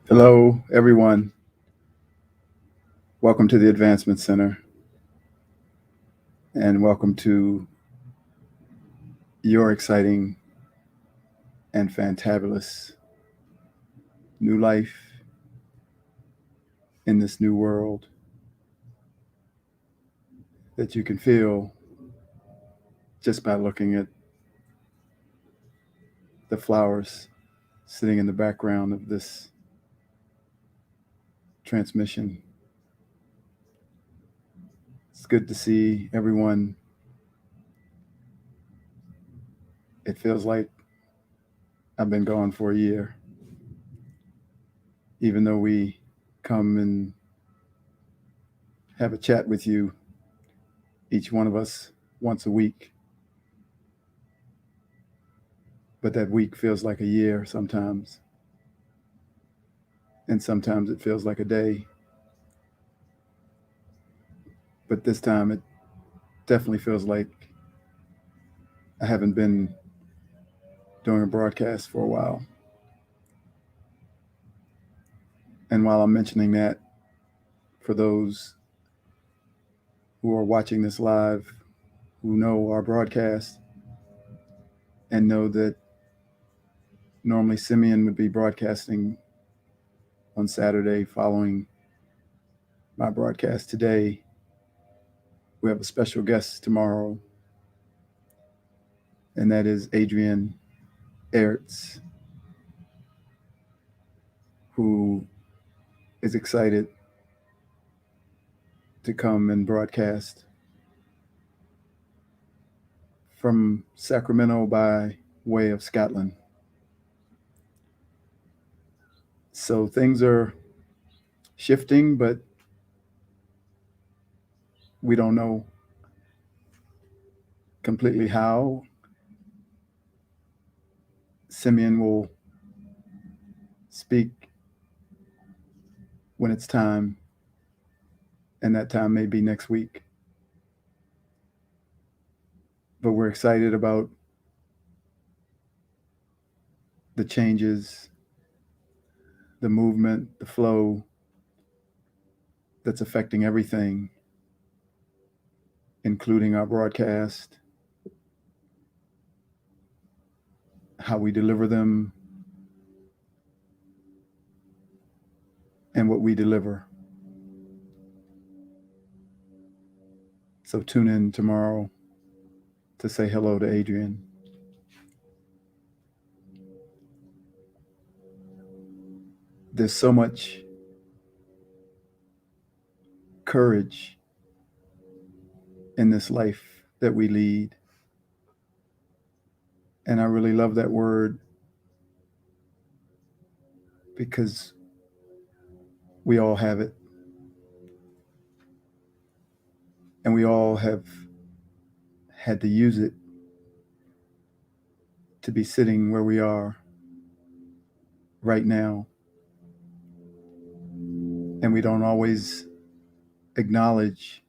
Hello, everyone. Welcome to the Advancement Center, and welcome to your exciting and fantabulous new life in this new world that you can feel just by looking at the flowers sitting in the background of this transmission. It's good to see everyone. It feels like I've been gone for a year, even though we come and have a chat with you, each one of us, once a week. But that week feels like a year sometimes, and sometimes it feels like a day. But this time it definitely feels like I haven't been doing a broadcast for a while. And while I'm mentioning that, for those who are watching this live, who know our broadcast and know that normally Simeon would be broadcasting on Saturday following my broadcast today, we have a special guest tomorrow, and that is Adrienne Ertz, who is excited to come and broadcast from Sacramento by way of Scotland. So things are shifting, but we don't know completely how. Simeon will speak when it's time, and that time may be next week. But we're excited about the changes, the movement, the flow that's affecting everything, including our broadcast, how we deliver them, and what we deliver. So tune in tomorrow to say hello to Adrienne. There's so much courage in this life that we lead. And I really love that word because we all have it. And we all have had to use it to be sitting where we are right now. And we don't always acknowledge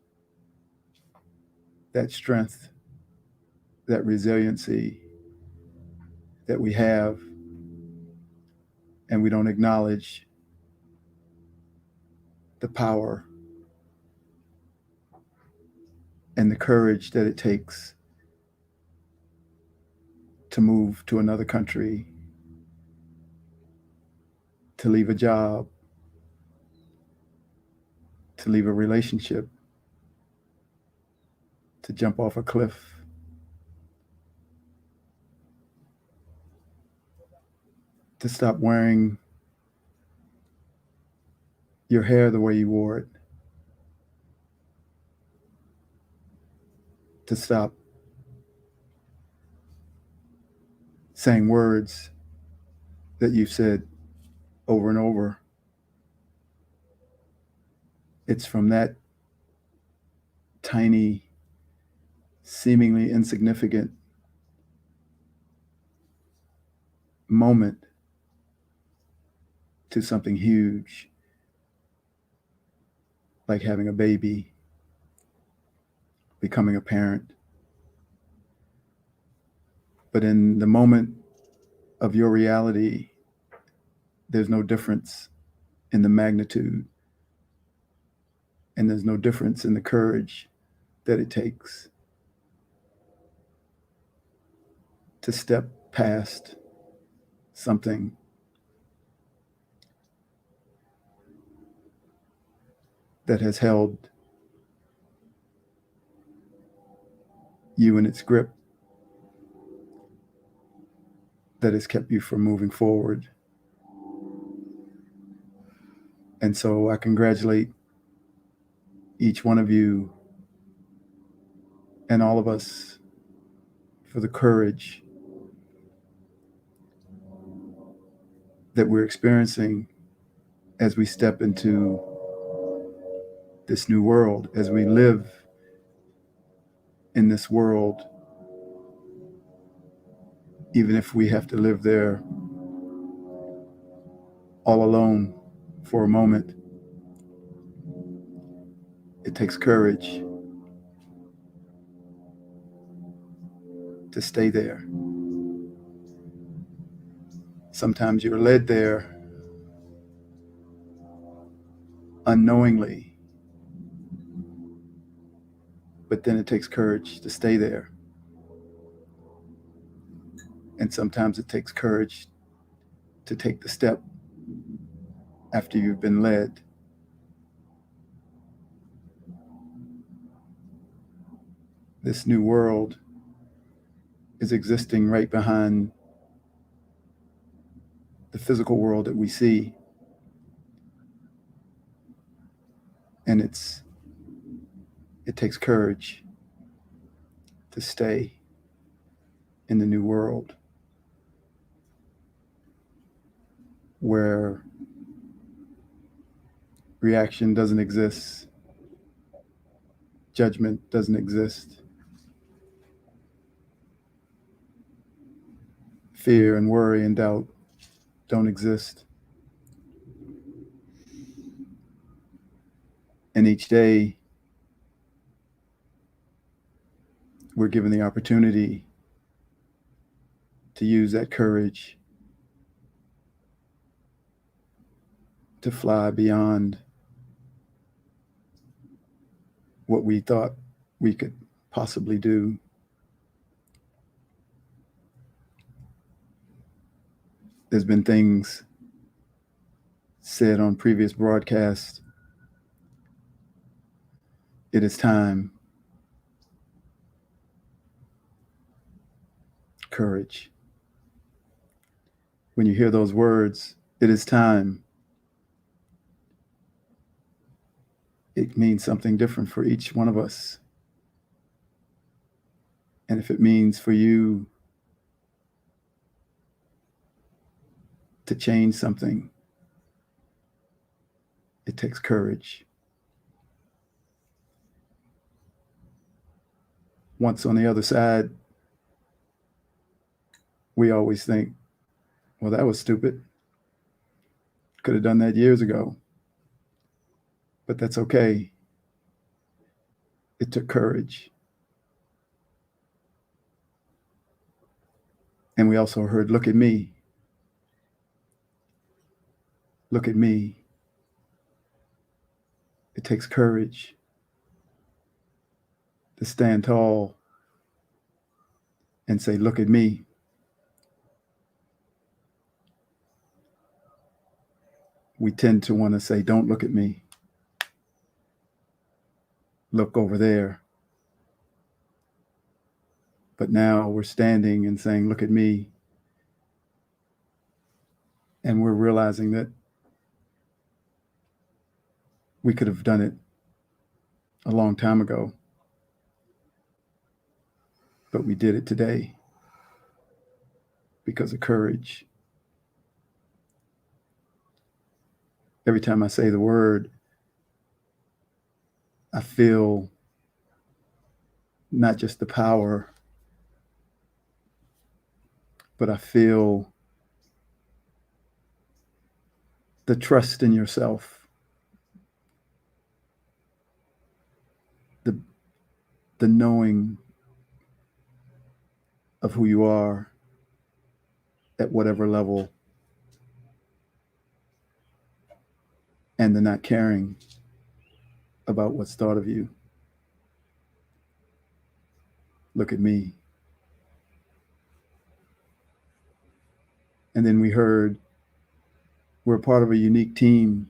that strength, that resiliency that we have. And we don't acknowledge the power and the courage that it takes to move to another country, to leave a job, to leave a relationship, to jump off a cliff, to stop wearing your hair the way you wore it, to stop saying words that you've said over and over. It's from that tiny, seemingly insignificant moment to something huge, like having a baby, becoming a parent. But in the moment of your reality, there's no difference in the magnitude, and there's no difference in the courage that it takes to step past something that has held you in its grip, that has kept you from moving forward. And so I congratulate each one of you and all of us for the courage that we're experiencing as we step into this new world, as we live in this world, even if we have to live there all alone for a moment. It takes courage to stay there. Sometimes you're led there unknowingly, but then it takes courage to stay there. And sometimes it takes courage to take the step after you've been led. This new world is existing right behind the physical world that we see. And it takes courage to stay in the new world where reaction doesn't exist, judgment doesn't exist, fear and worry and doubt don't exist. And each day we're given the opportunity to use that courage to fly beyond what we thought we could possibly do. There's been things said on previous broadcasts. It is time. Courage. When you hear those words, it is time, it means something different for each one of us. And if it means for you to change something, it takes courage. Once on the other side, we always think, well, that was stupid. Could have done that years ago. But that's okay. It took courage. And we also heard, look at me. Look at me. It takes courage to stand tall and say, look at me. We tend to want to say, don't look at me. Look over there. But now we're standing and saying, look at me. And we're realizing that we could have done it a long time ago. But we did it today because of courage. Every time I say the word, I feel not just the power, but I feel the trust in yourself, the knowing of who you are at whatever level. and the not caring about what's thought of you. Look at me. And then we heard we're part of a unique team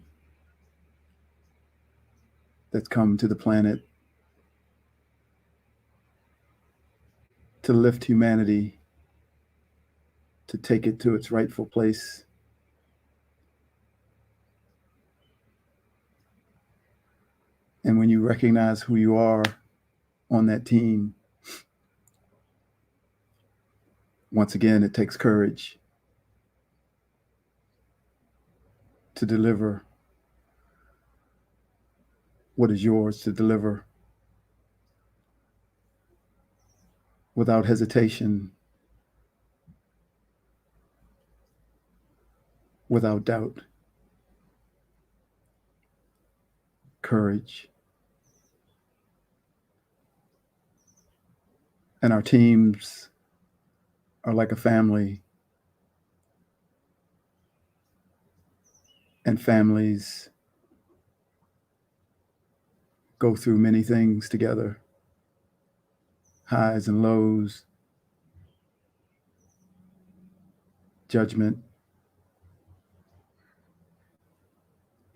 that's come to the planet to lift humanity, to take it to its rightful place. And when you recognize who you are on that team, once again, it takes courage to deliver what is yours to deliver without hesitation, without doubt. Courage. And our teams are like a family, and families go through many things together, highs and lows, judgment,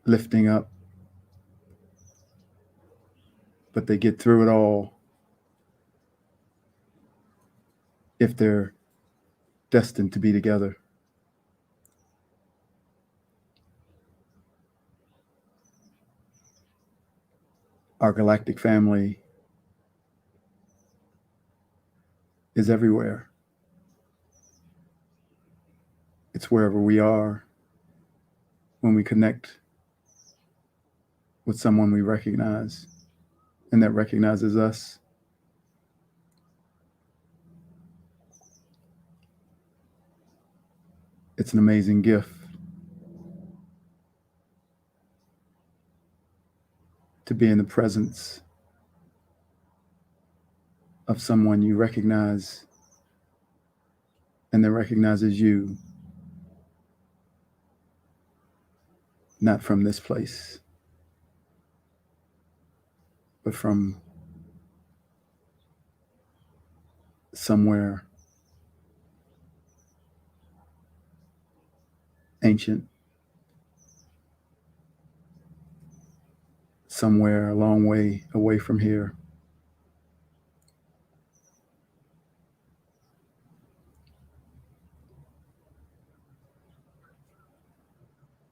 lifting up, but they get through it all if they're destined to be together. Our galactic family is everywhere. It's wherever we are when we connect with someone we recognize and that recognizes us. It's an amazing gift to be in the presence of someone you recognize and that recognizes you, not from this place, but from somewhere ancient, somewhere a long way away from here.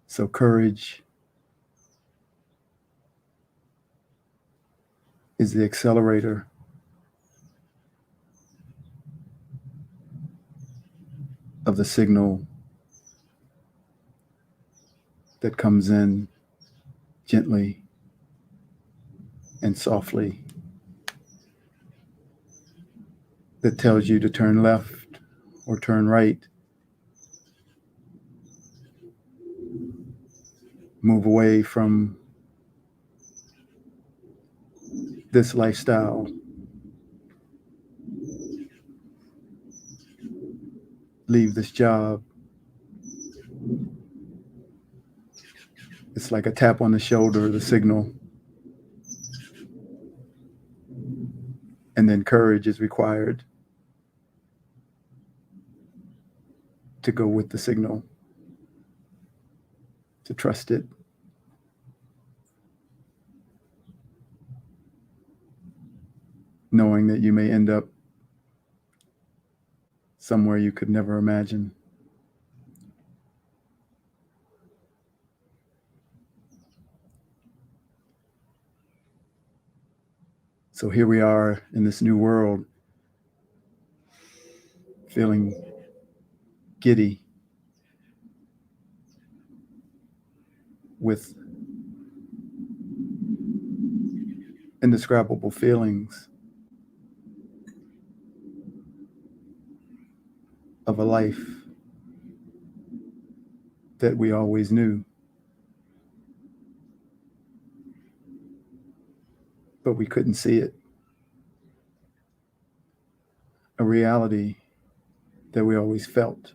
So courage is the accelerator of the signal that comes in gently and softly, that tells you to turn left or turn right, move away from this lifestyle, leave this job. It's like a tap on the shoulder, the signal. And then courage is required to go with the signal, to trust it. Knowing that you may end up somewhere you could never imagine. So here we are in this new world, feeling giddy with indescribable feelings of a life that we always knew, but we couldn't see it. A reality that we always felt,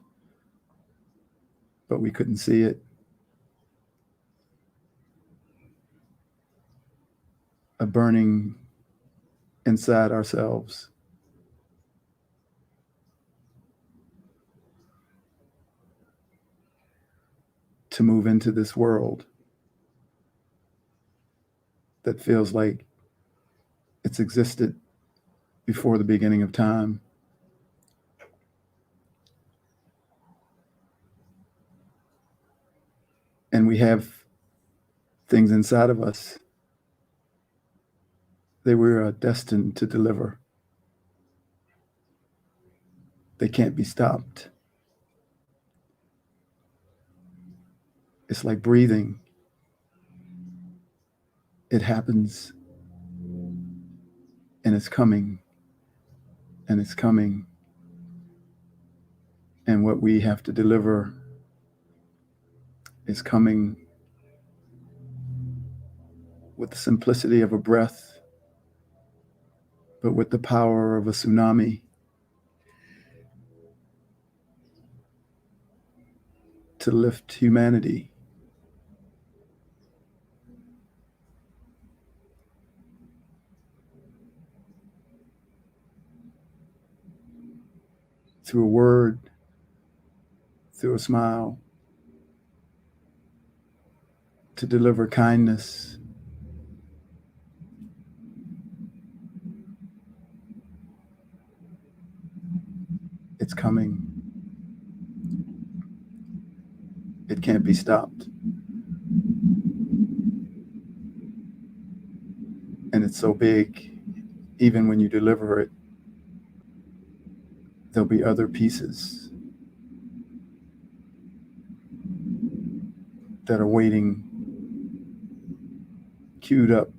but we couldn't see it. a burning inside ourselves to move into this world that feels like it's existed before the beginning of time. And we have things inside of us that we're destined to deliver. They can't be stopped. It's like breathing. It happens, and it's coming, and it's coming. And what we have to deliver is coming with the simplicity of a breath, but with the power of a tsunami to lift humanity. Through a word, through a smile, to deliver kindness. It's coming. It can't be stopped. And it's so big, even when you deliver it, there'll be other pieces that are waiting, queued up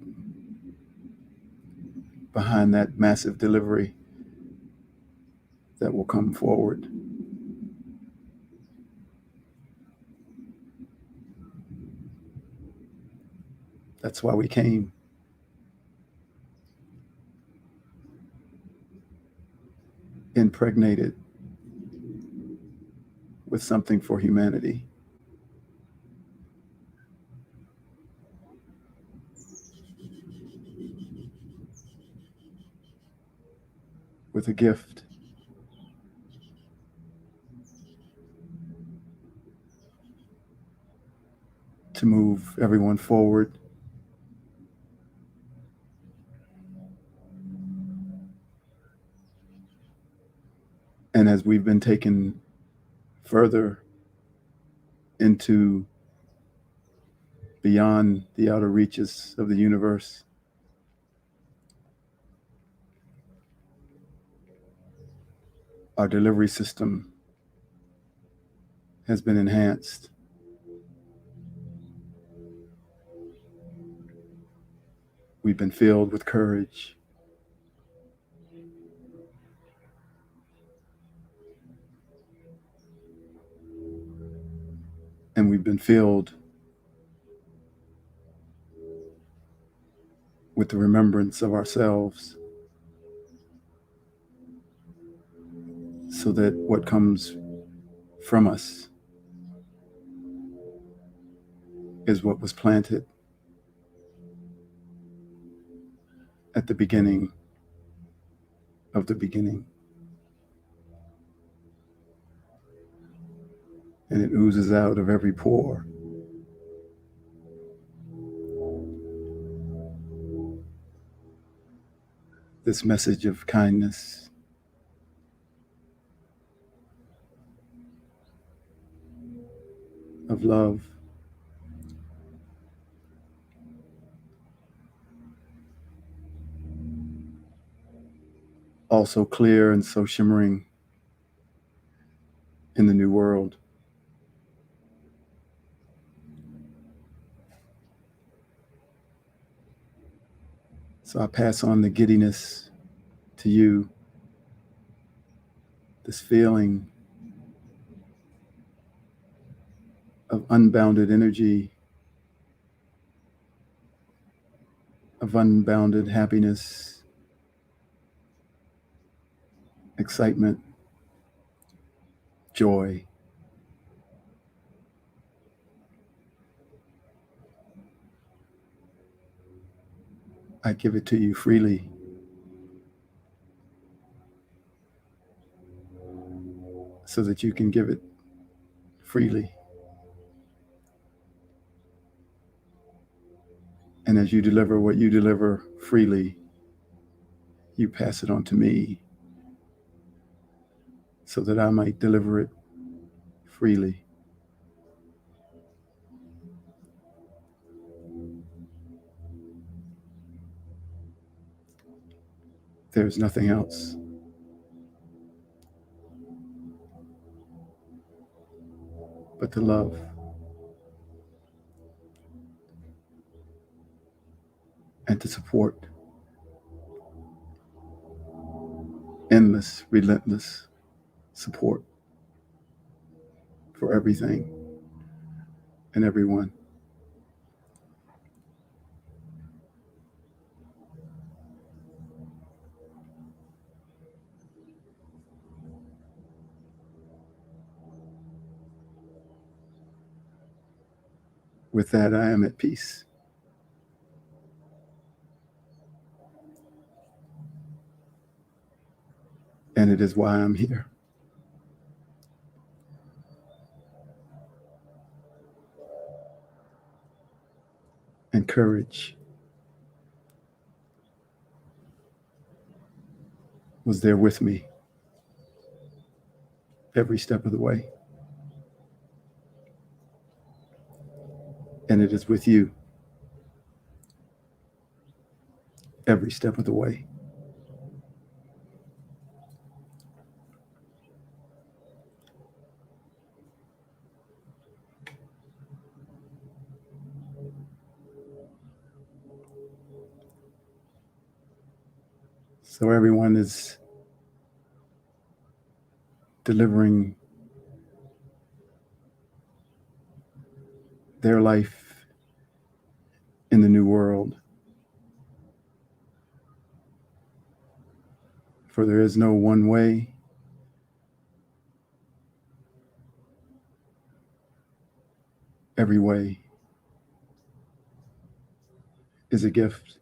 behind that massive delivery that will come forward. That's why we came. Impregnated with something for humanity. With a gift. To move everyone forward. And as we've been taken further into beyond the outer reaches of the universe, our delivery system has been enhanced. We've been filled with courage. And we've been filled with the remembrance of ourselves, so that what comes from us is what was planted at the beginning of the beginning. And it oozes out of every pore. This message of kindness, of love, also clear and so shimmering in the new world. So I pass on the giddiness to you, this feeling of unbounded energy, of unbounded happiness, excitement, joy. I give it to you freely. So that you can give it freely. And as you deliver what you deliver freely, you pass it on to me so that I might deliver it freely. There's nothing else. But to love. And to support. Endless, relentless support for everything and everyone. With that, I am at peace. And it is why I'm here. And courage was there with me every step of the way. And it is with you every step of the way. So everyone is delivering their life in the new world. For there is no one way. Every way is a gift.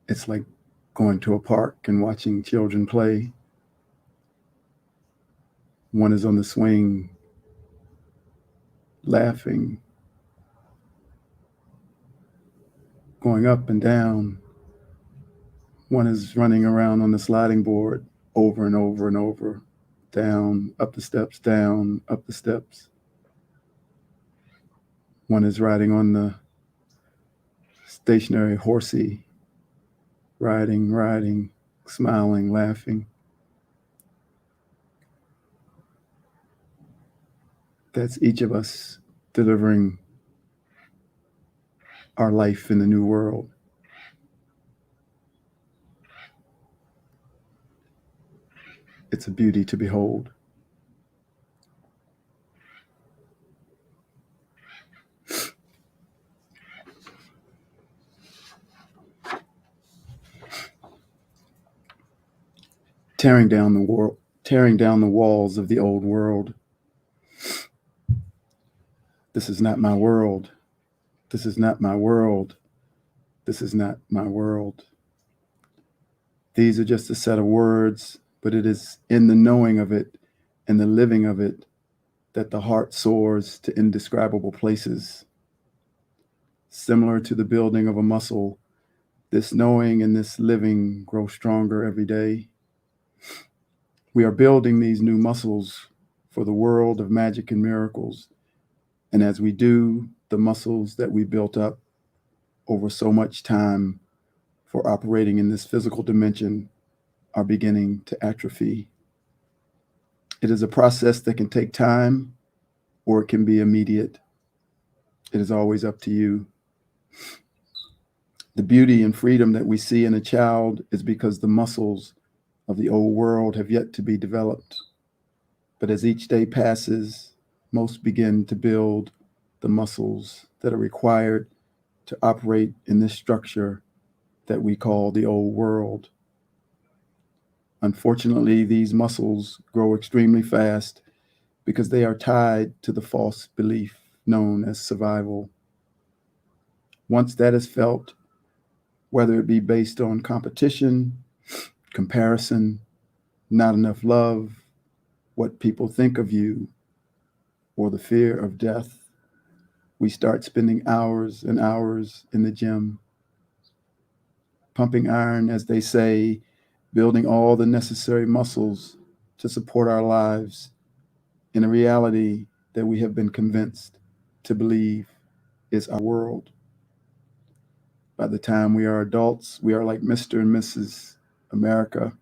It's like going to a park and watching children play. One is on the swing, laughing, going up and down. One is running around on the sliding board over and over and over, down, up the steps, down, up the steps. One is riding on the stationary horsey, riding, smiling, laughing. That's each of us delivering our life in the new world. It's a beauty to behold. Tearing down the walls of the old world. This is not my world. This is not my world. This is not my world. These are just a set of words, but it is in the knowing of it and the living of it that the heart soars to indescribable places. Similar to the building of a muscle, this knowing and this living grow stronger every day. We are building these new muscles for the world of magic and miracles. And as we do, the muscles that we built up over so much time for operating in this physical dimension are beginning to atrophy. It is a process that can take time or it can be immediate. It is always up to you. The beauty and freedom that we see in a child is because the muscles of the old world have yet to be developed. But as each day passes, most begin to build the muscles that are required to operate in this structure that we call the old world. Unfortunately, these muscles grow extremely fast because they are tied to the false belief known as survival. Once that is felt, whether it be based on competition, comparison, not enough love, what people think of you, or the fear of death, we start spending hours and hours in the gym, pumping iron, as they say, building all the necessary muscles to support our lives in a reality that we have been convinced to believe is our world. By the time we are adults, we are like Mr. and Mrs. America.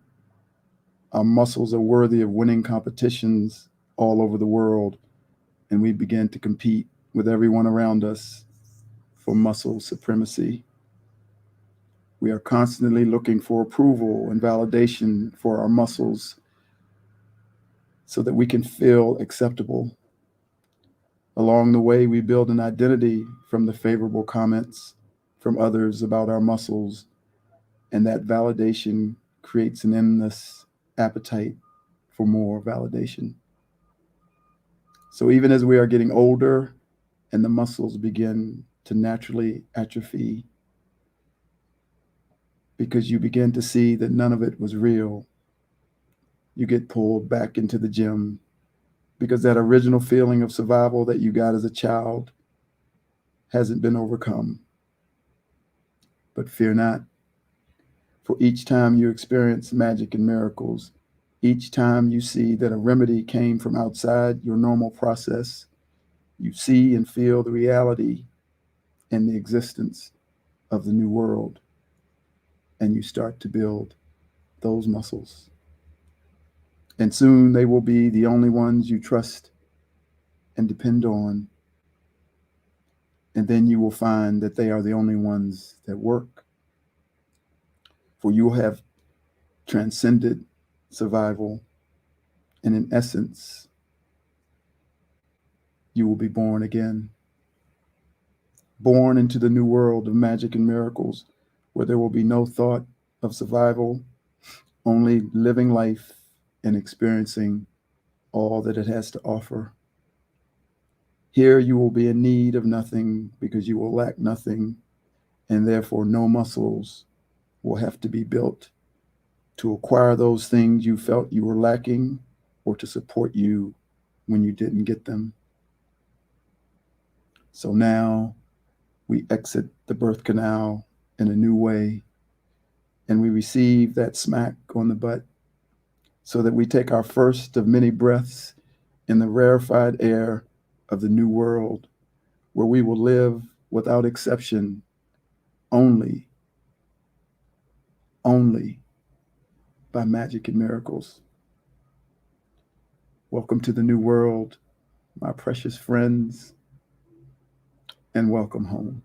Our muscles are worthy of winning competitions all over the world, and we begin to compete with everyone around us for muscle supremacy. We are constantly looking for approval and validation for our muscles so that we can feel acceptable. Along the way, we build an identity from the favorable comments from others about our muscles, and that validation creates an endless appetite for more validation. So even as we are getting older and the muscles begin to naturally atrophy, because you begin to see that none of it was real, you get pulled back into the gym because that original feeling of survival that you got as a child hasn't been overcome. But fear not, for each time you experience magic and miracles, each time you see that a remedy came from outside your normal process, you see and feel the reality and the existence of the new world, and you start to build those muscles. And soon they will be the only ones you trust and depend on. And then you will find that they are the only ones that work. For you will have transcended survival, and in essence, you will be born again. Born into the new world of magic and miracles, where there will be no thought of survival, only living life and experiencing all that it has to offer. Here you will be in need of nothing because you will lack nothing, and therefore no muscles will have to be built to acquire those things you felt you were lacking or to support you when you didn't get them. So now we exit the birth canal in a new way, and we receive that smack on the butt so that we take our first of many breaths in the rarefied air of the new world, where we will live without exception only, only by magic and miracles. Welcome to the new world, my precious friends, and welcome home.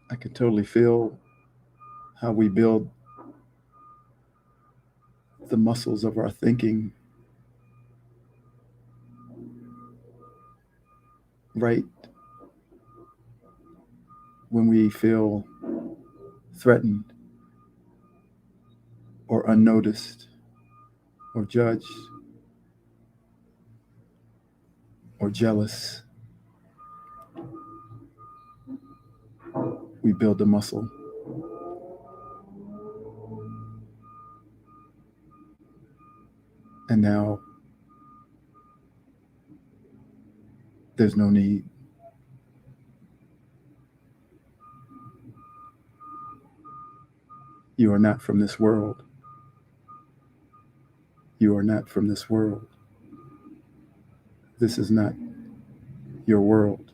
I can totally feel how we build the muscles of our thinking right when we feel threatened or unnoticed or judged or jealous. We build the muscle. And now there's no need. You are not from this world. You are not from this world. This is not your world.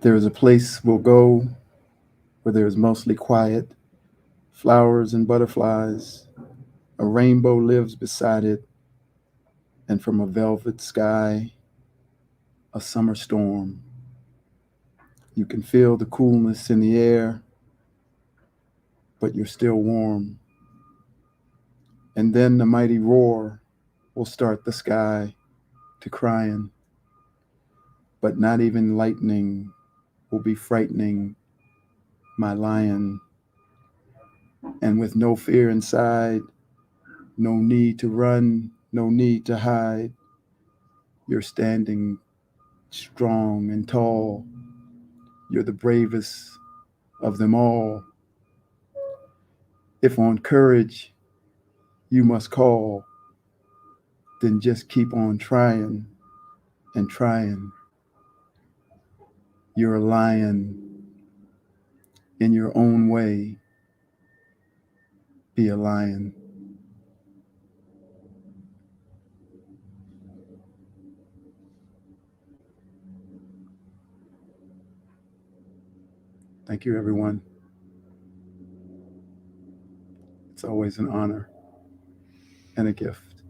There is a place we'll go where there is mostly quiet, flowers and butterflies. A rainbow lives beside it, and from a velvet sky, a summer storm. You can feel the coolness in the air, but you're still warm. And then the mighty roar will start the sky to crying, but not even lightning will be frightening my lion. And with no fear inside, no need to run, no need to hide, you're standing strong and tall. You're the bravest of them all. If on courage you must call, then just keep on trying and trying. You're a lion in your own way. Be a lion. Thank you, everyone. It's always an honor and a gift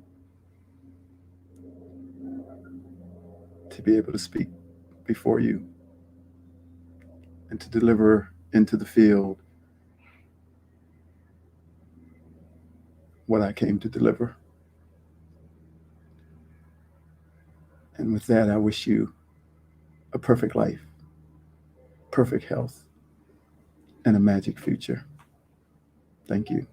to be able to speak before you and to deliver into the field what I came to deliver. And with that, I wish you a perfect life, perfect health, and a magic future. Thank you.